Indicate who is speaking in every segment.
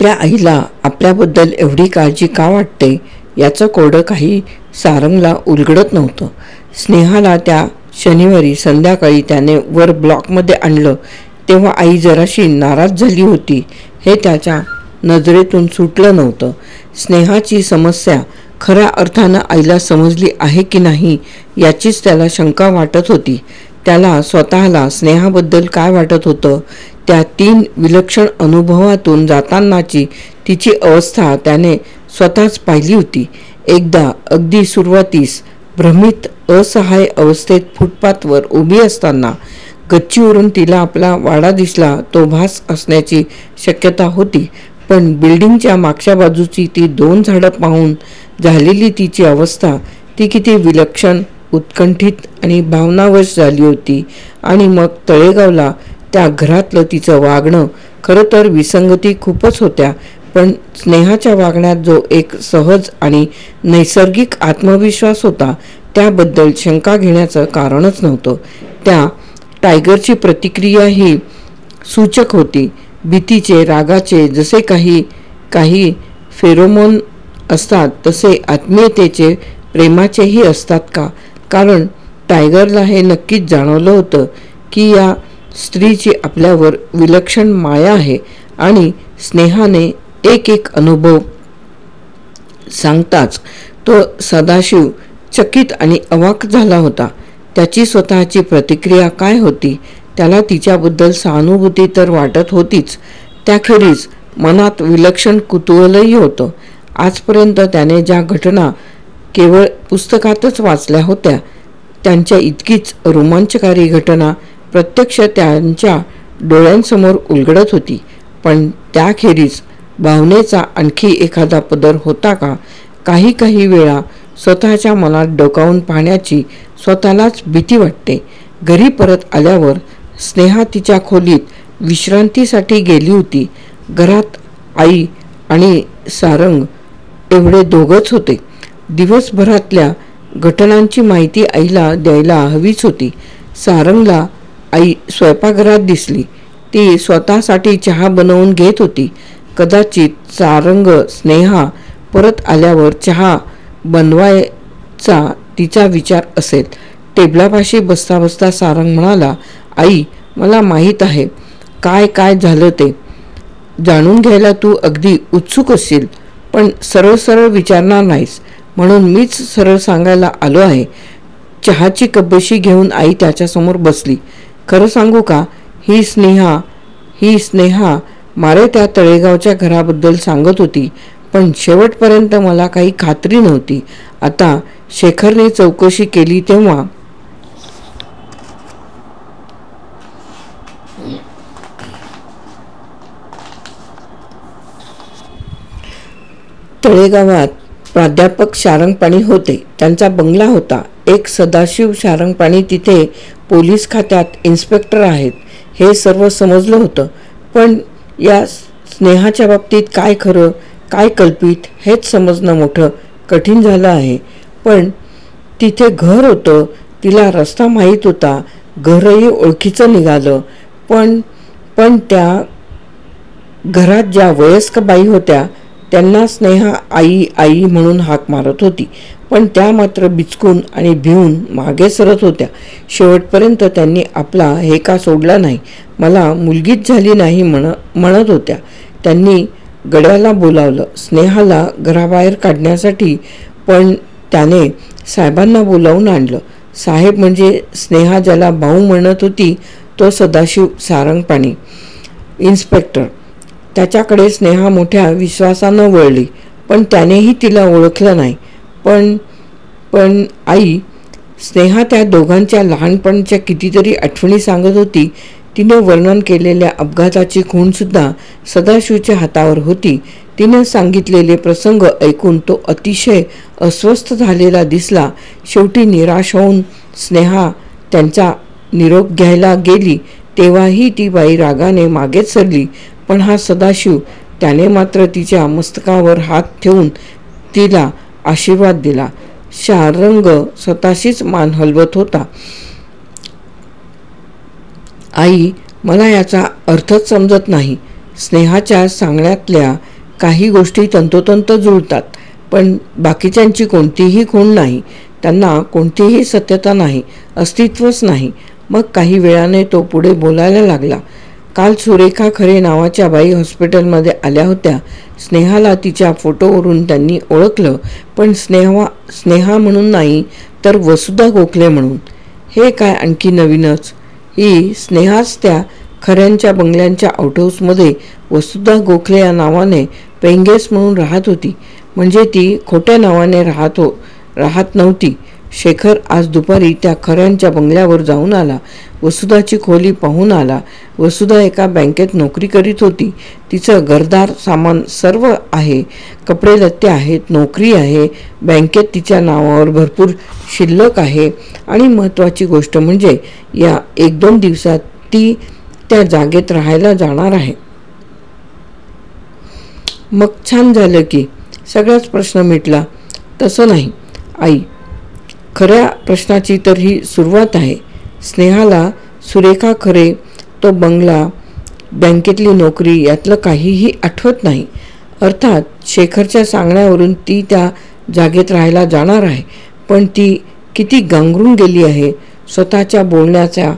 Speaker 1: आपल्या आईला आपल्याबद्दल एवढी काळजी का वाटते याचं कोडं काही सारंगला उलगडत नव्हतं. स्नेहाला त्या शनिवारी संध्याकाळी त्याने वर ब्लॉकमध्ये आणलं तेव्हा आई जराशी नाराज झाली होती हे त्याच्या नजरेतून सुटलं नव्हतं. स्नेहाची समस्या खऱ्या अर्थानं आईला समजली आहे की नाही याचीच त्याला शंका वाटत होती. त्याला स्वतःला स्नेहाबद्दल काय वाटत होतं, त्या 3 विलक्षण अनुभवातून जातानाची तिची अवस्था त्याने स्वतःच पाहिली होती. एकदा अगदी सुरुवातीस भ्रमित असहाय अवस्थेत फुटपाथवर उभी असताना गच्चीवरून तिला आपला वाडा दिसला. तो भास असण्याची शक्यता होती, पण बिल्डिंगच्या मागच्या बाजूची ती 2 झाडं पाहून झालेली तिची अवस्था ती किती विलक्षण, उत्कंठित आणि भावनावश झाली होती. आणि मग तळेगावला त्या घरातलं तिचं वागणं, खरं तर विसंगती खूपच होत्या, पण स्नेहाच्या वागण्यात जो एक सहज आणि नैसर्गिक आत्मविश्वास होता त्याबद्दल शंका घेण्याचं कारणच नव्हतं. त्या टायगरची प्रतिक्रिया ही सूचक होती. भीतीचे, रागाचे जसे काही फेरोमोन असतात तसे आत्मीयतेचे, प्रेमाचेही असतात का? कारण टायगरला हे नक्कीच जाणवलं होतं की या स्त्रीची आपल्यावर विलक्षण माया आहे. आणि स्नेहाने एक अनुभव सांगताच तो सदाशिव चकित आणि अवाक झाला होता. त्याची स्वतःची प्रतिक्रिया काय होती? त्याला तिच्याबद्दल सहानुभूती तर वाटत होतीच, त्याखेरीज मनात विलक्षण कुतूहलही होतं. आजपर्यंत त्याने ज्या घटना केवळ पुस्तकातच वाचल्या होत्या त्यांच्या इतकीच रोमांचकारी घटना प्रत्यक्ष त्यांच्या डोळ्यांसमोर उलगडत होती. पण त्याखेरीज भावनेचा आणखी एखादा पदर होता का? काही वेळा स्वतःच्या मनात डोकावून पाहण्याची स्वतःलाच भीती वाटते. घरी परत आल्यावर स्नेहा तिच्या खोलीत विश्रांतीसाठी गेली होती. घरात आई आणि सारंग एवढे दोघंच होते. दिवसभरातल्या घटनांची माहिती आईला द्यायला हवीच होती. सारंगला आई स्वयंपाकघरात दिसली. ती स्वतःसाठी चहा बनवून घेत होती. कदाचित सारंग स्नेहा परत आल्यावर चहा बनवायचा तिचा विचार असेल. टेबलापाशी बसता बसता सारंग म्हणाला, आई, मला माहीत आहे काय झालं ते. जाणून घ्यायला तू अगदी उत्सुक असशील, पण सरळ विचारणार नाहीस म्हणून मीच सरळ सांगायला आलो आहे. चहाची कपबशी घेऊन आई त्याच्यासमोर बसली. खरं सांगू का, ही स्नेहा मारे त्या तळेगावच्या घराबद्दल सांगत होती, पण शेवटपर्यंत मला काही खात्री नव्हती. आता शेखरने चौकशी केली तेव्हा तळेगावात प्राध्यापक शारंगपाणी होते. त्यांचा बंगला होता. एक सदाशिव शारंगपाणी तिथे पोलीस खात्यात इन्स्पेक्टर आहेत हे सर्व समजलं होतं. पण या स्नेहाच्या बाबतीत काय खरं काय कल्पित हेच समजणं मोठं कठीण झालं आहे. पण तिथे घर होतं, तिला रस्ता माहीत होता, घरही ओळखीचं निघालं. पण त्या घरात ज्या वयस्क बाई होत्या त्यांना स्नेहा आई म्हणून हाक मारत होती, पण त्या मात्र बिचकून आणि भिवून मागे सरत होत्या. शेवटपर्यंत त्यांनी आपला हेका सोडला नाही. मला मुलगीच झाली नाही म्हणत होत्या. त्यांनी गड्याला बोलावलं स्नेहाला घराबाहेर काढण्यासाठी, पण त्याने साहेबांना बोलावून आणलं. साहेब म्हणजे स्नेहा ज्याला भाऊ म्हणत होती तो सदाशिव सारंगपाणी, इन्स्पेक्टर. त्याच्याकडे स्नेहा मोठ्या विश्वासानं वळली, पण त्यानेही तिला ओळखलं नाही. पण आई, स्नेहा त्या दोघांच्या लहानपणच्या कितीतरी आठवणी सांगत होती. तिने वर्णन केलेल्या अपघाताची खूणसुद्धा सदाशिवच्या हातावर होती. तिने सांगितलेले प्रसंग ऐकून तो अतिशय अस्वस्थ झालेला दिसला. शेवटी निराश होऊन स्नेहा त्यांचा निरोप घ्यायला गेली तेव्हाही ती बाई रागाने मागेच सरली. पण हा सदाशिव, त्याने मात्र तिच्या मस्तकावर हात ठेवून तिला आशीर्वाद दिला. शारंग स्वतःशीच मान हलवत होता. आई, मला याचा अर्थच समजत नाही. स्नेहाच्या सांगण्यातल्या काही गोष्टी तंतोतंत जुळतात, पण बाकीच्यांची कोणतीही खूण नाही, त्यांना कोणतीही सत्यता नाही, अस्तित्वच नाही. मग काही वेळाने तो पुढे बोलायला लागला. काल सुरेखा खरे नावाच्या बाई हॉस्पिटलमध्ये आल्या होत्या. स्नेहाला तिच्या फोटोवरून त्यांनी ओळखलं, पण स्नेहा म्हणून नाही, तर वसुधा गोखले म्हणून. हे काय आणखी नवीनच. ही स्नेहाच त्या खऱ्यांच्या बंगल्यांच्या आउटहाऊसमध्ये वसुधा गोखले या नावाने पेंगेस म्हणून राहत होती. म्हणजे ती खोट्या नावाने राहत नव्हती. शेखर आज दुपारी त्या खऱ्यांच्या बंगल्यावर जाऊन आला. वसुधाची खोली पाहून आला. वसुधा एका बँकेत नोकरी करीत होती. तिचं घरदार सामान सर्व आहे, कपडे लत्ते आहेत, नोकरी आहे, बँकेत तिच्या नावावर भरपूर शिल्लक आहे आणि महत्त्वाची गोष्ट म्हणजे या 1-2 दिवसात ती त्या जागेत राहायला जाणार आहे. मग छान झालं की, सगळाच प्रश्न मिटला. तसं नाही आई, खऱ्या प्रश्नाची तर ही सुरुवात आहे. स्नेहाला सुरेखा खरे, तो बंगला, बँकेतली नोकरी यातलं काहीही आठवत नाही. अर्थात शेखरच्या सांगण्यावरून ती त्या जागेत राहायला जाणार आहे, पण ती किती गांगरून गेली आहे. स्वतःच्या बोलण्याच्या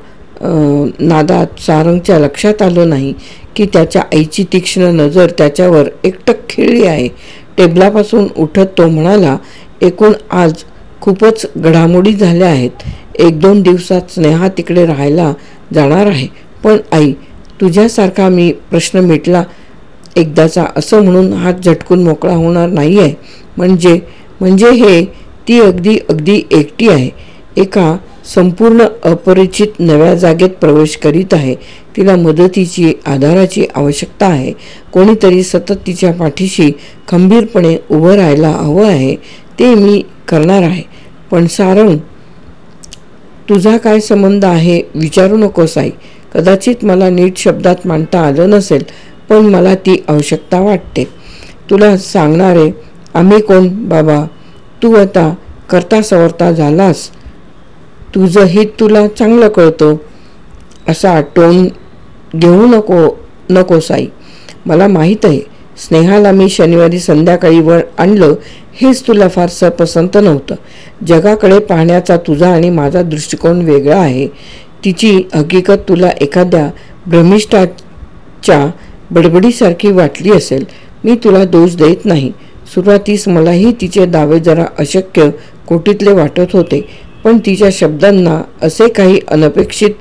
Speaker 1: नादात सारंगच्या लक्षात आलं नाही की त्याच्या आईची तीक्ष्ण नजर त्याच्यावर एकटक खिळली आहे. टेबलापासून उठत तो म्हणाला, एकूण आज खूपच घडामोडी झाल्या आहेत. 1-2 दिवसात स्नेहा तिकडे राहायला जाणार आहे. पण आई, तुझ्यासारखा मी प्रश्न मिटला एकदाचा असं म्हणून हात झटकून मोकळा होणार नाही आहे. म्हणजे हे ती अगदी एकटी आहे. एका संपूर्ण अपरिचित नव्या जागेत प्रवेश करीत आहे. तिला मदतीची, आधाराची आवश्यकता आहे. कोणीतरी सतत तिच्या पाठीशी खंबीरपणे उभं राहायला हवं आहे. ते मी करणार आहे. पण सारंग, तुझा काय संबंध आहे विचारू नकोस आई. कदाचित मला नीट शब्दात मांडता आलं नसेल, पण मला ती आवश्यकता वाटते. तुला सांगणारे आम्ही कोण बाबा? तू आता करता सवरता झालास. तुझं हित तुला चांगलं कळतं. असा टोन घेऊ नकोस आई. मला माहीत आहे, स्नेहाला मी शनिवारी संध्याकाळी वर आणलं हेच तुला फारसं पसंत नव्हतं. जगाकडे पाहण्याचा तुझा आणि माझा दृष्टिकोन वेगळा आहे. तिची हकीकत तुला एखाद्या भ्रमिष्ठाच्या बडबडीसारखी वाटली असेल. मी तुला दोष देत नाही. सुरुवातीस मलाही तिचे दावे जरा अशक्य कोटीतले वाटत होते, पण तिच्या शब्दांना असे काही अनपेक्षित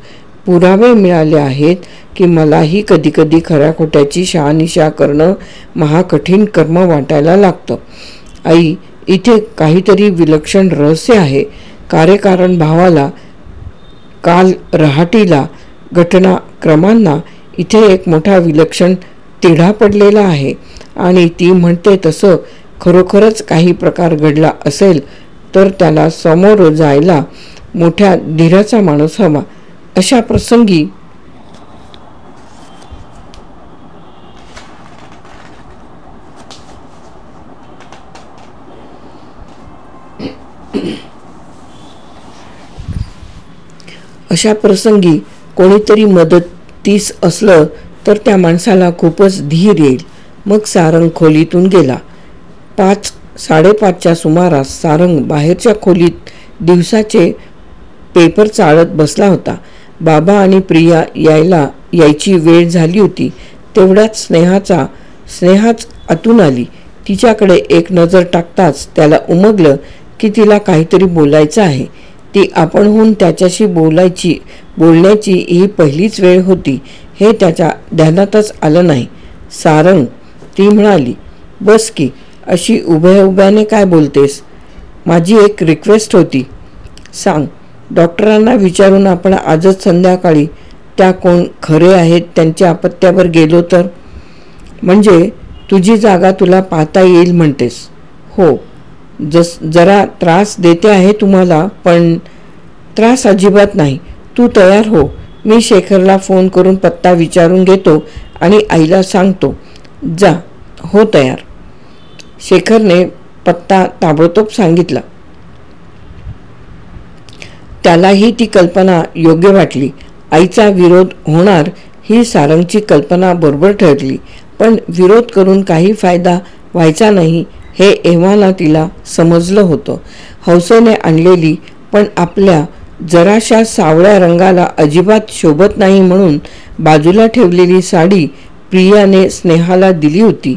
Speaker 1: पुरावे मिळाले आहेत की मलाही कधीकधी खऱ्या खोट्याची शहानिशा करणं महाकठीण कर्म वाटायला लागतं. आई, इथे काहीतरी विलक्षण रहस्य आहे. कार्यकारण भावाला, काल रहाटीला, घटनाक्रमांना इथे एक मोठा विलक्षण तिढा पडलेला आहे. आणि ती म्हणते तसं खरोखरच काही प्रकार घडला असेल तर त्याला समोर जायला मोठ्या धीराचा माणूस हवा. अशा प्रसंगी कोणीतरी मदतीस असलं तर त्या माणसाला खूपच धीर येईल. मग सारंग खोलीतून गेला. 5-5:30च्या सुमारास सारंग बाहेरच्या खोलीत दिवसाचे पेपर चाळत बसला होता. बाबा आणि प्रिया यायची वेळ झाली होती. तेवढ्यात स्नेहाच आतून आली. तिच्याकडे एक नजर टाकताच त्याला उमगलं की तिला काहीतरी बोलायचं आहे. ती आपणहून त्याच्याशी बोलण्याची ही पहिलीच वेळ होती हे त्याच्या ध्यानातच आलं नाही. सारंग, ती म्हणाली, बस की, अशी उभ्याने काय बोलतेस? माझी एक रिक्वेस्ट होती. सांग. डॉक्टरांना विचारून आपण आजच संध्याकाळी त्या कोण खरे आहेत त्यांच्या पत्त्यावर गेलो तर? म्हणजे तुझी जागा तुला पाहता येईल म्हणतेस? हो. जरा त्रास देते आहे तुम्हाला, पण त्रास अजिबात नाही. तू तयार हो. मी शेखरला फोन करून पत्ता विचारून घेतो आणि आईला सांगतो. जा, हो तयार. शेखरने पत्ता ताबडतोब सांगितला. त्यालाही ती कल्पना योग्य वाटली. आईचा विरोध होणार ही सारंगची कल्पना बरोबर ठरली. पण विरोध करून काही फायदा व्हायचा नाही हे एव्हाना तिला समजलं होतं. हौसेने आणलेली पण आपल्या जराशा सावळ्या रंगाला अजिबात शोभत नाही म्हणून बाजूला ठेवलेली साडी प्रियाने स्नेहाला दिली होती.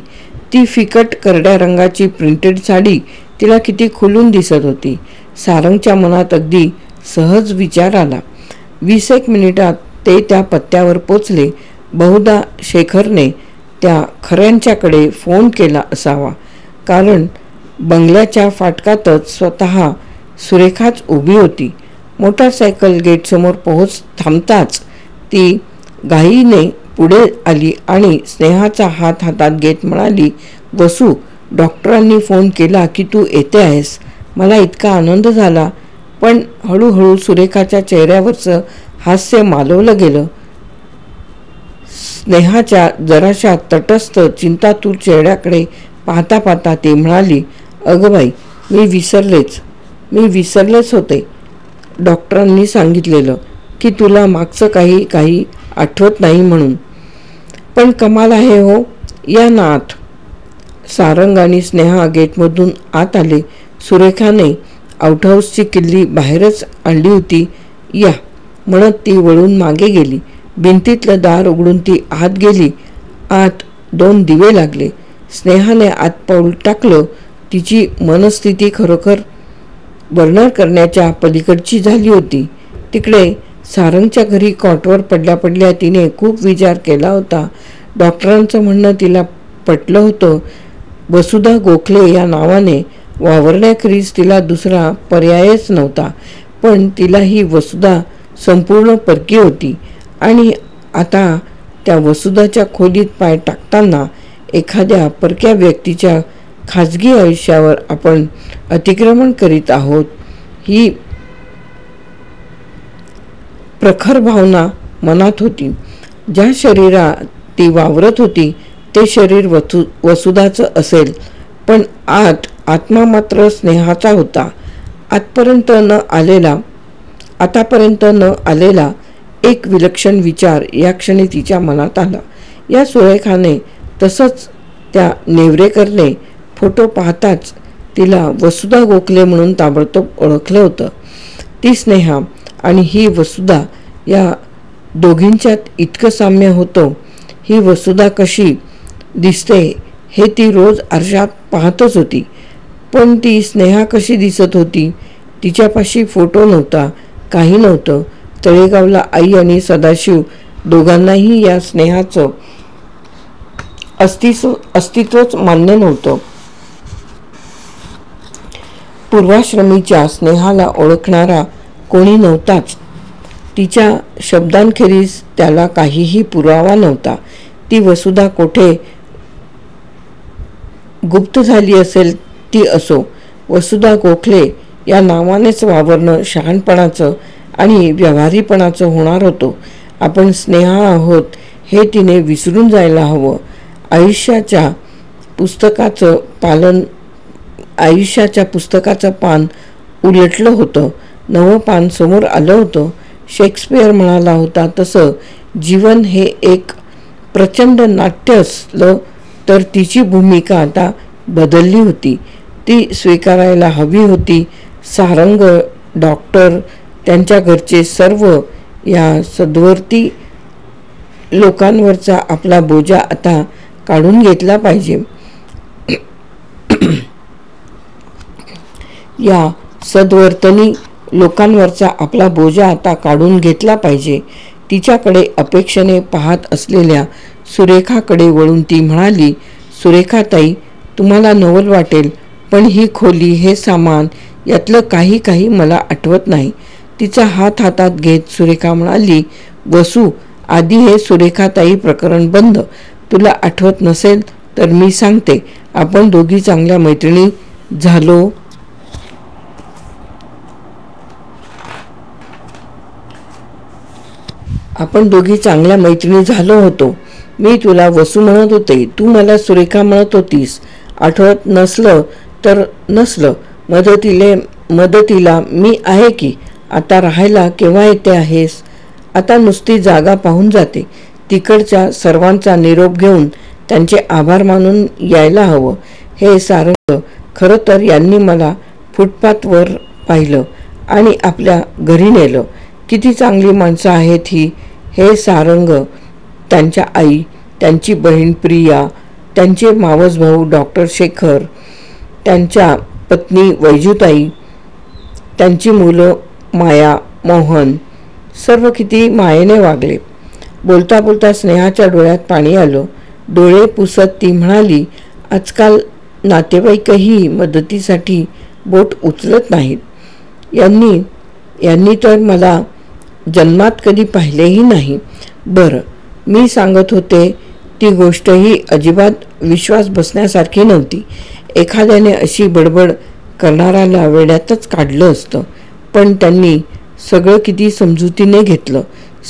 Speaker 1: ती फिकट करड्या रंगाची प्रिंटेड साडी तिला किती खुलून दिसत होती. सारंगच्या मनात अगदी सहज विचार आला. 20 मिनिटात ते त्या पत्त्यावर पोचले. बहुधा शेखरने त्या खऱ्यांच्याकडे फोन केला असावा, कारण बंगल्याच्या फाटकातच स्वतः सुरेखाच उभी होती. मोटारसायकल गेटसमोर थांबताच ती घाईने पुढे आली आणि स्नेहाचा हात हातात घेत म्हणाली, वसू, डॉक्टरांनी फोन केला की तू येते आहेस. मला इतका आनंद झाला. पण हळूहळू सुरेखाच्या चेहऱ्यावरचं हास्य मालवलं गेलं. स्नेहाच्या जराशा तटस्थ चिंतातूर चेहऱ्याकडे पाहता पाहता ती म्हणाली, अगं बाई, मी विसरलेच होते. डॉक्टरांनी सांगितलेलं की तुला मागचं काही आठवत नाही म्हणून. पण कमाल आहे हो. या ना आत. सारंग आणि स्नेहा गेटमधून आत आले. सुरेखाने आउटहाऊसची किल्ली बाहेरच आणली होती. या म्हणत ती वळून मागे गेली. भिंतीतलं दार उघडून ती आत गेली. आत 2 दिवे लागले. स्नेहाने आत पाऊल टाकलं. तिची मनस्थिती खरोखर वर्णन करण्याच्या पलीकडची झाली होती. तिकडे सारंगच्या घरी कॉटवर पडल्या पडल्या तिने खूप विचार केला होता. डॉक्टरांचं म्हणणं तिला पटलं होतं. वसुधा गोखले या नावाने वावरण्याखेरीज तिला दुसरा पर्यायच नव्हता. पण तिला ही वसुधा संपूर्ण परकी होती आणि आता त्या वसुधाच्या खोलीत पाय टाकताना एखाद्या परक्या व्यक्तीच्या खाजगी आयुष्यावर आपण अतिक्रमण करीत आहोत ही प्रखर भावना मनात होती. ज्या शरीरात ती वावरत होती ते शरीर वसुधाचं असेल, पण आत्मा मात्र स्नेहाचा होता. आतापर्यंत न आलेला एक विलक्षण विचार या क्षणी तिच्या मनात आला. या सुरेखाने तसंच त्या नेवरेकरने फोटो पाहताच तिला वसुधा गोखले म्हणून ताबडतोब ओळखलं होतं. ती स्नेहा आणि ही वसुधा या दोघींच्यात इतकं साम्य होतं. ही वसुधा कशी दिसते हे ती रोज आरशात पाहतच होती. पण ती स्नेहा कशी दिसत होती? तिच्यापाशी फोटो नव्हता, काही नव्हतं. तळेगावला आई आणि सदाशिव दोघांनाही या स्नेहाचं अस्तित्वच मान्य नव्हतं. पूर्वाश्रमीच्या स्नेहाला ओळखणारा कोणी नव्हताच. तिच्या शब्दांखेरीज त्याला काहीही पुरावा नव्हता. ती वसुधा कोठे गुप्त झाली असेल ती असो. वसुधा गोखले या नावानेच वावरणं शहाणपणाचं आणि व्यावहारीपणाचं होणार होतं. आपण स्नेहा आहोत हे तिने विसरून जायला हवं. आयुष्याच्या पुस्तकाचं पान उलटलं होतं. नवं पान समोर आलं होतं. शेक्सपियर म्हणाला होता तसं जीवन हे एक प्रचंड नाट्य असलं तर तिची भूमिका आता बदलली होती. ती स्वीकारायला हवी होती. सारंग, डॉक्टर, त्यांच्या घरचे सर्व या सद्वर्ती लोकांवरचा आपला बोजा आता काढून घेतला पाहिजे. या सद्वर्तनी लोकांवरचा आपला बोजा आता काढून घेतला पाहिजे. तिच्याकडे अपेक्षेने पाहत असलेल्या सुरेखाकडे वळून ती म्हणाली, सुरेखाताई, तुम्हाला नवल वाटेल, पण ही खोली, हे सामान, यातलं काही मला आठवत नाही. तिचा हात हातात घेत सुरेखा म्हणाली, वसू, आधी हे सुरेखाताई प्रकरण बंद. तुला आठवत नसेल तर मी सांगते. आपण दोघी चांगल्या मैत्रिणी झालो. होतो. मी तुला वसू म्हणत होते, तू मला सुरेखा म्हणत होतीस. आठवत नसलं तर नसलं. मदतीला मी आहे की. आता राहायला केव्हा येते आहेस? आता नुसती जागा पाहून जाते. तिकडच्या सर्वांचा निरोप घेऊन त्यांचे आभार मानून यायला हवं. हे सारंग, खरं तर यांनी मला फुटपाथवर पाहिलं आणि आपल्या घरी नेलं. किती चांगली माणसं आहेत ही. हे सारंग, त्यांच्या आई, त्यांची बहीण प्रिया, त्यांचे मावस भाऊ डॉक्टर शेखर, त्यांच्या पत्नी वैजूताई, त्यांची मुलं माया, मोहन, सर्व किती मायेने वागले. बोलता बोलता स्नेहाच्या डोळ्यात पाणी आलं. डोळे पुसत ती म्हणाली, आजकाल नातेवाईकही मदतीसाठी बोट उचलत नाहीत. यांनी तर मला जन्मात कधी पाहिलेही नाही. बरं, मी सांगत होते ती गोष्टही अजिबात विश्वास बसण्यासारखी नव्हती. एखाद्याने अशी बडबड करणाऱ्याला वेड्यातच काढलं असतं. पण त्यांनी सगळं किती समजुतीने घेतलं.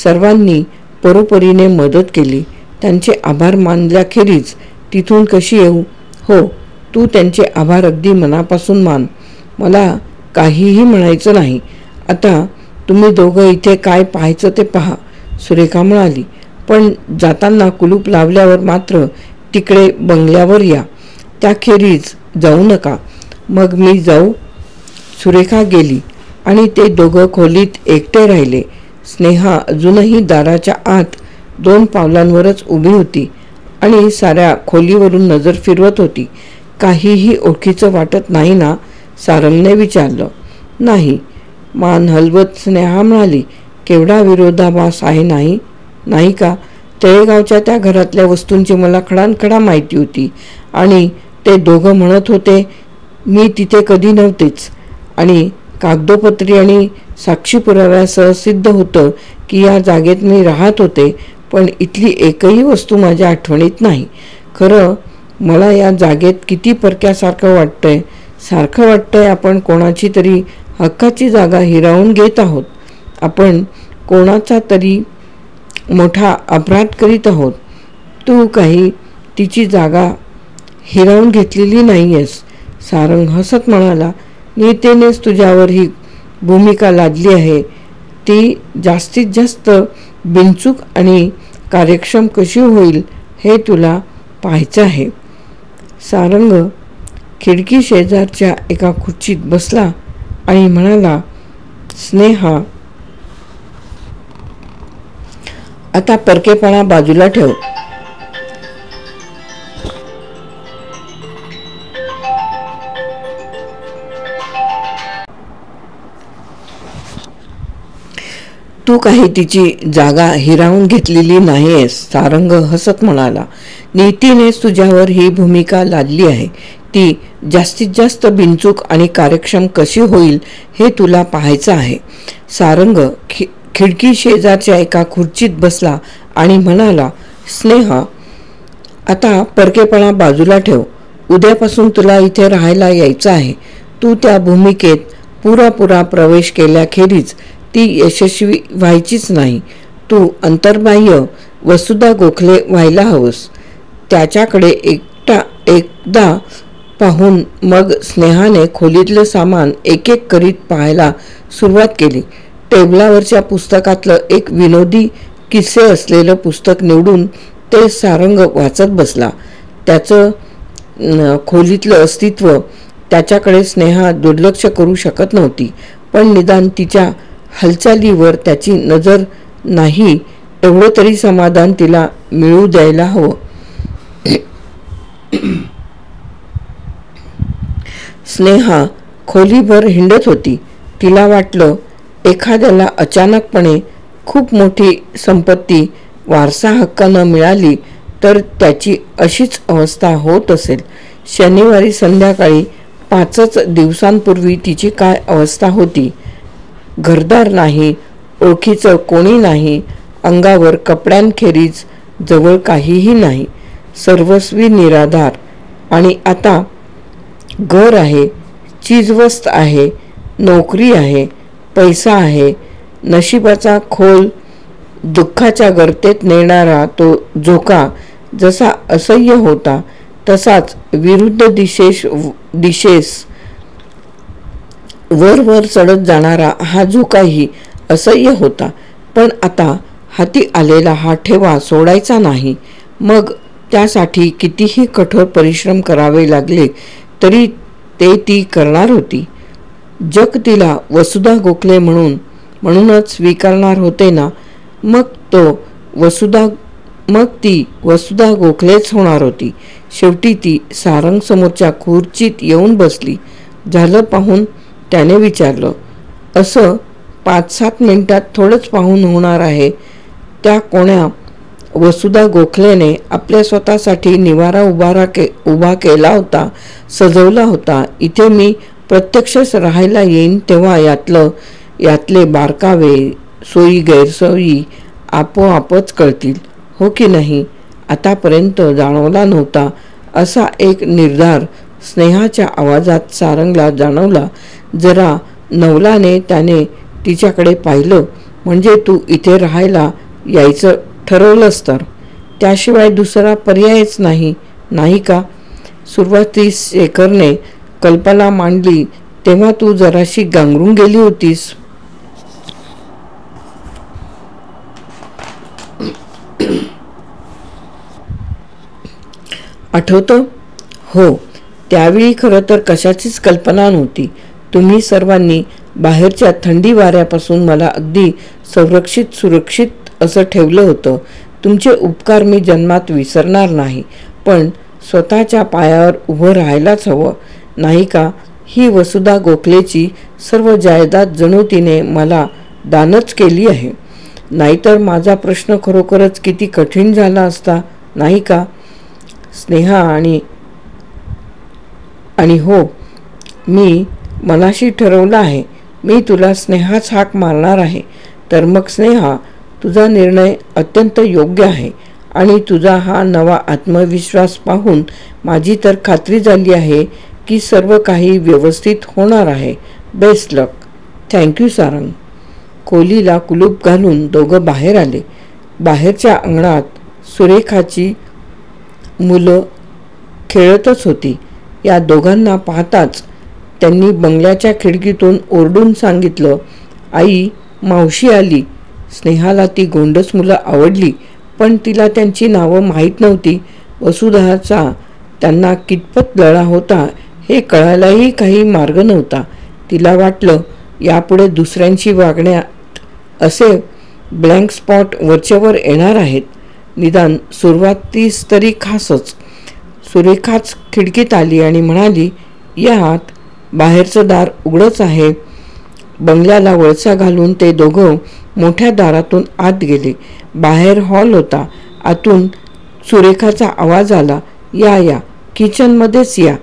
Speaker 1: सर्वांनी परोपरीने मदत केली. त्यांचे आभार मानल्याखेरीज तिथून कशी येऊ? हो, तू त्यांचे आभार अगदी मनापासून मान. मला काहीही म्हणायचं नाही. आता तुम्ही दोघं इथे काय पाहायचं ते पहा, सुरेखा म्हणाली. पण जाताना कुलूप लावल्यावर मात्र तिकडे बंगल्यावर या. त्याखेरीज जाऊ नका. मग मी जाऊ? सुरेखा गेली आणि ते दोघं खोलीत एकटे राहिले. स्नेहा अजूनही दाराच्या आत 2 पावलांवरच उभी होती आणि साऱ्या खोलीवरून नजर फिरवत होती. काहीही ओळखीचं वाटत नाही ना? सारंगने विचारलं. नाही, मान हलवत स्नेहा म्हणाली. केवढा विरोधाभास आहे, नाही का? तळेगावच्या त्या घरातल्या वस्तूंची मला खडानखडा माहिती होती आणि ते दोघं म्हणत होते मी तिथे कधी नव्हतेच. आणि कागदोपत्री आणि साक्षी पुराव्यासह सिद्ध होतं की या जागेत मी राहत होते. पण इथली एकही वस्तू माझ्या आठवणीत नाही. खरं मला या जागेत किती परक्यासारखं वाटतंय. सारखं वाटतंय आपण कोणाची तरी हक्काची जागा हिरावून घेत आहोत. आपण कोणाचा तरी मोठा अपराध करीत आहोत. तू काही तिची जागा हिरावून घेतलेली नाही आहेस. सारंग हसत म्हणाला. नीतीनेच तुझ्यावर ही भूमिका लादली आहे. ती जास्तीत जास्त बिनचूक आणि कार्यक्षम कशी होईल हे तुला पाहायचं आहे. सारंग खिडकी शेजारच्या एका खुर्चीत बसला आणि म्हणाला, स्नेहा, आता परकेपणा बाजूला ठेव. तू काही तिची जागा हिरावून घेतलेली नाहीयेस. सारंग हसत म्हणाला. नीतीनेच तुझ्यावर ही भूमिका लादली आहे. ती जास्तीत जास्त बिनचूक आणि कार्यक्षम कशी होईल हे तुला पाहायचं आहे. सारंग खिडकी शेजारच्या एका खुर्चीत बसला आणि म्हणाला, स्नेहा, आता परकेपणा बाजूला ठेव. उद्यापासून तुला इथे राहायला यायचं आहे. तू त्या भूमिकेत पुरापुरा प्रवेश केल्याखेरीज ती यशस्वी व्हायचीच नाही. तू अंतर्बाह्य वसुधा गोखले व्हायला हवंस. त्याच्याकडे एकदा पाहून मग स्नेहाने खोलीतलं सामान एक एक करीत पाहायला सुरुवात केली. टेबलावरच्या पुस्तकातलं एक विनोदी किस्से असलेलं पुस्तक निवडून ते सारंग वाचत बसला. त्याचं खोलीतलं अस्तित्व त्याच्याकडे स्नेहा दुर्लक्ष करू शकत नव्हती. पण निदान तिच्या हालचालीवर त्याची नजर नाही एवढं तरी समाधान तिला मिळू द्यायला हवं. स्नेहा खोलीभर हिंडत होती. तिला वाटलं एखाद्याला अचानकपणे खूप मोठी संपत्ती वारसा हक्कानं मिळाली तर त्याची अशीच अवस्था होत असेल. शनिवारी संध्याकाळी 5 दिवसांपूर्वी तिची काय अवस्था होती. घरदार नाही, ओळखीचं कोणी नाही, अंगावर कपड्यांखेरीज जवळ काहीही नाही, सर्वस्वी निराधार. आणि आता घर आहे, चीजवस्त आहे, नोकरी आहे, पैसा आहे. नशिबाचा खोल दुःखाच्या गर्तेत नेणारा तो झोका जसा असह्य होता तसाच विरुद्ध दिशेस वर चढत जाणारा हा झोकाही असह्य होता. पण आता हाती आलेला हा ठेवा सोडायचा नाही. मग त्यासाठी कितीही कठोर परिश्रम करावे लागले तरी ते ती करणार होती. जग तिला वसुधा गोखले म्हणूनच स्वीकारणार होते ना. मग ती वसुधा गोखलेच होणार होती. शेवटी ती सारंग समोरच्या खुर्चीत येऊन बसली. झालं पाहून त्याने विचारलं. असं 5-7 मिनिटात थोडंच पाहून होणार आहे. त्या कोण्या वसुधा गोखलेने आपल्या स्वतःसाठी निवारा उभा केला होता, सजवला होता. इथे मी प्रत्यक्षच राहायला येईन तेव्हा यातले बारकावे, सोयी गैरसोयी आपोआपच कळतील, हो की नाही. आतापर्यंत जाणवला नव्हता असा एक निर्धार स्नेहाच्या आवाजात सारंगला जाणवला. जरा नवलाने त्याने तिच्याकडे पाहिलं. म्हणजे तू इथे राहायला यायचं ठरवलंस तर त्याशिवाय दुसरा पर्यायच नाही का. सुरुवातीस शेखरने कल्पना मांडली तेव्हा तू जराशी गांगरून गेली होतीस. आठवतं? हो, त्यावेळी खरं तर कशाचीच कल्पना नव्हती. तुम्ही सर्वांनी बाहेरच्या थंडी वाऱ्यापासून मला अगदी सुरक्षित असं ठेवलं होतं. तुमचे उपकार मी जन्मात विसरणार नाही. पण स्वतःच्या पायावर उभं राहायलाच हवं, नाही का. ही वसुधा गोखलेची सर्व जायदाद जणू तिने मला दानच केली आहे. नाहीतर माझा प्रश्न खरोखरच किती कठीण झाला असता, नाही का. स्नेहा आणि हो, मी मनाशी ठरवलं आहे. मी तुला स्नेहाच हाक मारणार आहे. तर मग स्नेहा, तुझा निर्णय अत्यंत योग्य आहे आणि तुझा हा नवा आत्मविश्वास पाहून माझी तर खात्री झाली आहे की सर्व काही व्यवस्थित होणार आहे. बेस्ट लक. थँक्यू सारंग. खोलीला कुलूप घालून दोघं बाहेर आले. बाहेरच्या अंगणात सुरेखाची मुलं खेळतच होती. या दोघांना पाहताच त्यांनी बंगल्याच्या खिडकीतून ओरडून सांगितलं, आई, मावशी आली. स्नेहाला ती गोंडस मुलं आवडली, पण तिला त्यांची नावं माहीत नव्हती. वसुधाचा त्यांना कितपत लळा होता हे कळायलाही काही मार्ग नव्हता. तिला वाटलं यापुढे दुसऱ्यांशी वागण्यात असे ब्लँक स्पॉट वरचेवर येणार आहेत. निदान सुरुवातीस तरी खासच. सुरेखाच खिडकीत आली आणि म्हणाली, या आत. बाहेरचं दार उघडच आहे. बंगल्याला वळसा घालून ते दोघं मोठ्या दारातून आत गेले. बाहेर हॉल होता. आतून सुरेखाचा आवाज आला, या किचनमध्येच या.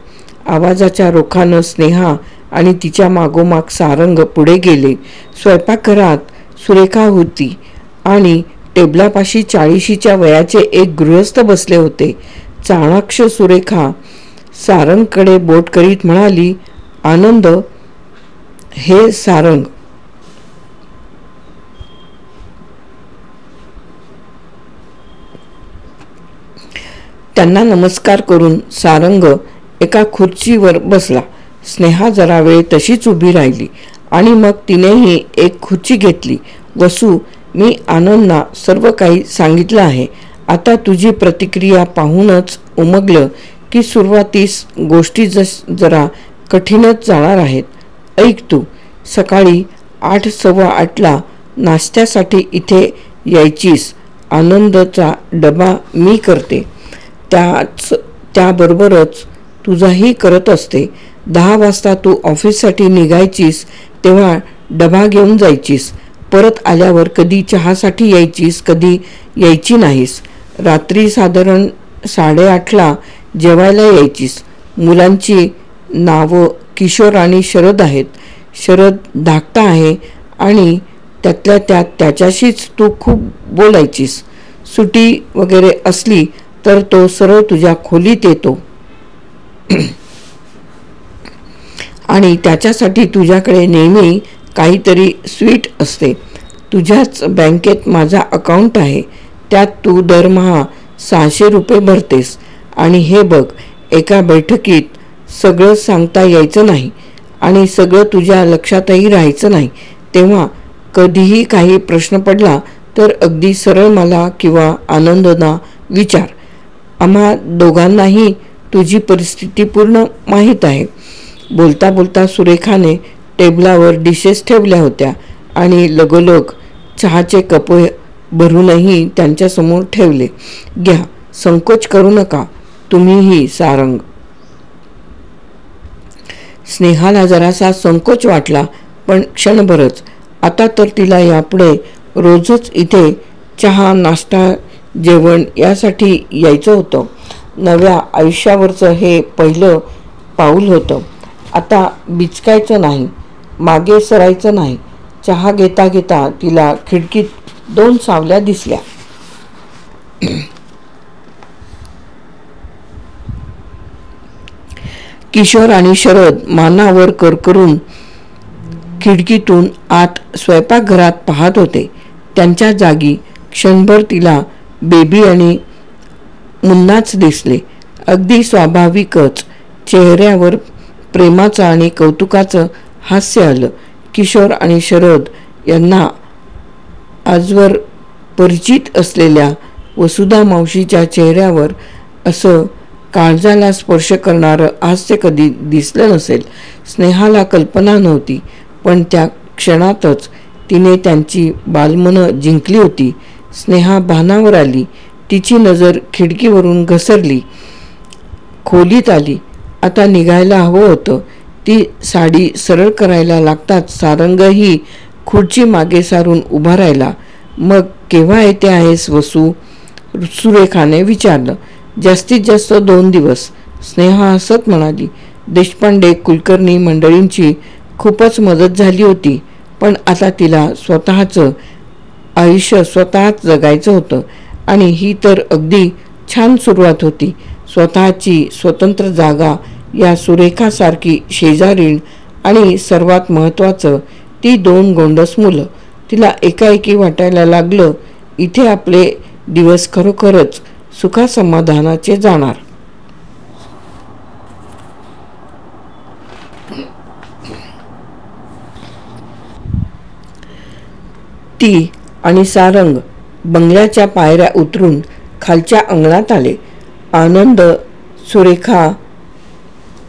Speaker 1: आवाजाच्या रोखानं स्नेहा आणि तिच्या मागोमाग सारंग पुढे गेले. स्वयंपाकघरात सुरेखा होती आणि टेबलापाशी 40च्या वयाचे एक गृहस्थ बसले होते. चाणाक्ष सुरेखा सारंगकडे बोट करीत म्हणाली, आनंद, हे सारंग. त्यांना नमस्कार करून सारंग एका खुर्चीवर बसला. स्नेहा जरा वेळ तशीच उभी राहिली आणि मग तिनेही एक खुर्ची घेतली. वसू, मी आनंदना सर्व काही सांगितलं आहे. आता तुझी प्रतिक्रिया पाहूनच उमगलं की सुरुवातीस गोष्टी जरा कठीणच जाणार आहेत. ऐक, तू सकाळी 8:15 नाश्त्यासाठी इथे यायचीस. आनंदचा डबा मी करते, त्याबरोबरच तुझाही करत असते. 10 वाजता तू ऑफिससाठी निघायचीस तेव्हा डबा घेऊन जायचीस. परत आल्यावर कधी चहासाठी यायचीस, कधी यायची नाहीस. रात्री साधारण 8:30ला जेवायला यायचीस. मुलांची नावं किशोर आणि शरद आहेत. शरद धाकटा आहे आणि त्यातल्या त्यात त्याच्याशीच तू खूप बोलायचीस. सुटी वगैरे असली तर तो सरळ तुझ्या खोलीत येतो आणि त्याच्यासाठी तुझ्याकडे नेहमी काहीतरी स्वीट असते. तुझ्याच बँकेत माझा अकाउंट आहे, त्यात तू दरमहा 600 रुपये भरतेस. आणि हे बघ, एका बैठकीत सगळं सांगता यायचं नाही आणि सगळं तुझ्या लक्षातही राहायचं नाही. तेव्हा कधीही काही प्रश्न पडला तर अगदी सरळ मला किंवा आनंदना विचार. आम्हा दोघांनाही तुझी परिस्थिती पूर्ण माहीत आहे. बोलता बोलता सुरेखाने टेबलावर डिशेस ठेवल्या होत्या आणि लगोलग चहाचे कप भरूनही त्यांच्यासमोर ठेवले. घ्या, संकोच करू नका तुम्हीही सारंग. स्नेहाला जरासा संकोच वाटला, पण क्षणभरच. आता तर तिला यापुढे रोजच इथे चहा, नाश्ता, जेवण यासाठी यायचं होतं. नव्या आयुष्यावरचं हे पहिलं पाऊल होतं. आता बिचकायचं नाही, मागे सरायचं नाही. चहा घेता घेता तिला खिडकीत 2 सावल्या दिसल्या. किशोर आणि शरद मानावर करकरून खिडकीतून आत स्वयंपाकघरात पाहत होते. त्यांच्या जागी क्षणभर तिला बेबी आणि मुन्नाच दिसले. अगदी स्वाभाविकच चेहऱ्यावर प्रेमाचं आणि कौतुकाचं हास्य आलं. किशोर आणि शरद यांना आजवर परिचित असलेल्या वसुधा मावशीच्या चेहऱ्यावर असं काळजाला स्पर्श करणारं हास्य कधी दिसलं नसेल. स्नेहाला कल्पना नव्हती, पण त्या क्षणातच तिने त्यांची बालमनं जिंकली होती. स्नेहा भानावर आली. तिची नजर खिडकीवरून घसरली. खोलीत आली. आता निघायला हवं होतं. ती साडी सरळ करायला लागताच सारंगही खुर्ची मागे सारून उभा राहिला. मग केव्हा येते आहेस वसू? सुरेखाने विचारलं. जास्तीत जास्त 2 दिवस, स्नेहा हसत म्हणाली. देशपांडे कुलकर्णी मंडळींची खूपच मदत झाली होती, पण आता तिला स्वतःचं आयुष्य स्वतःच जगायचं होतं आणि ही तर अगदी छान सुरुवात होती. स्वतःची स्वतंत्र जागा, या सुरेखासारखी शेजारीण आणि सर्वात महत्त्वाचं ती 2 गोंडस मुलं. तिला एकाएकी वाटायला लागलं इथे आपले दिवस खरोखरच सुखासमाधानाचे जाणार. ती आणि सारंग बंगल्याच्या पायऱ्या उतरून खालच्या अंगणात आले. आनंद सुरेखा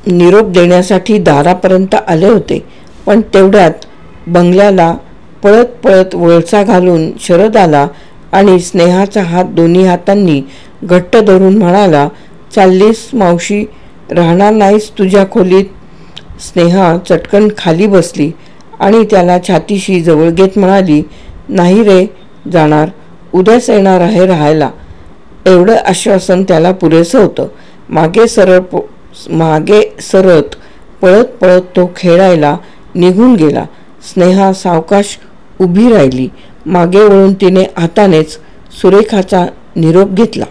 Speaker 1: निरोप देण्यासाठी दारापर्यंत आले होते, पण तेवढ्यात बंगल्याला पळत पळत वळसा घालून शरद आला आणि स्नेहाचा हात दोन्ही हातांनी घट्ट धरून म्हणाला, चाललीस मावशी? राहणार नाहीस तुझ्या खोलीत? स्नेहा चटकन खाली बसली आणि त्याला छातीशी जवळ घेत म्हणाली, नाही रे जाणार, उद्याच येणार आहे राहायला. एवढं आश्वासन त्याला पुरेसं होतं. मागे सरत पळत पळत तो खेळायला निघून गेला. स्नेहा सावकाश उभी राहिली. मागे वळून तिने हातानेच सुरेखाचा निरोप घेतला.